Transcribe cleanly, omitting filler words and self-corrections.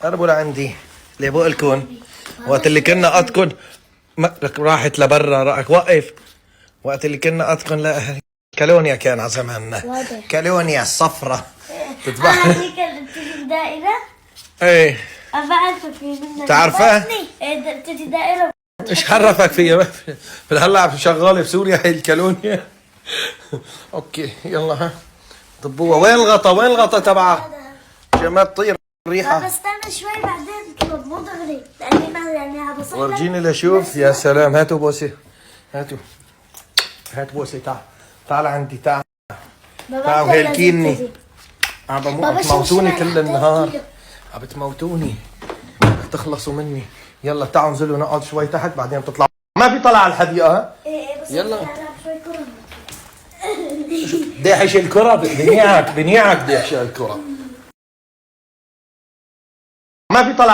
قربوا لعندي اللي بقولكن وقت اللي كنا قطكن راحت لبرا. راح وقف وقت اللي كنا قطكن. لا كالونيا كان على زماننا. كالونيا الصفرة تتبع. هذيك اللي بتجي دائرة. ايه بعرفك في منها. تعرفها؟ ايه بتجي دائرة. ايش عرفك فيها؟ هلا شغالة في سوريا هي الكالونيا. اوكي يلا ها طبوها. وين الغطا؟ وين الغطا تبعها؟ عشان ما تطير الريحة. طب استنى شوي بعدين مو دغري لاني ما يعني بصير. ورجيني لشوف. يا سلام هاتوا بوسه. هاتوا هات بوسه. تعال عندي. تعال وهلكيني. عم بتموتوني كل النهار. عم بتموتوني. تخلصوا مني. يلا تعالوا انزلوا نقعد شوي تحت بعدين بتطلعوا. ما في طلع على الحديقة ها؟ ايه بس يلا شوي كرة. داحش الكرة. بنيعك داحش الكرة. ما في طلع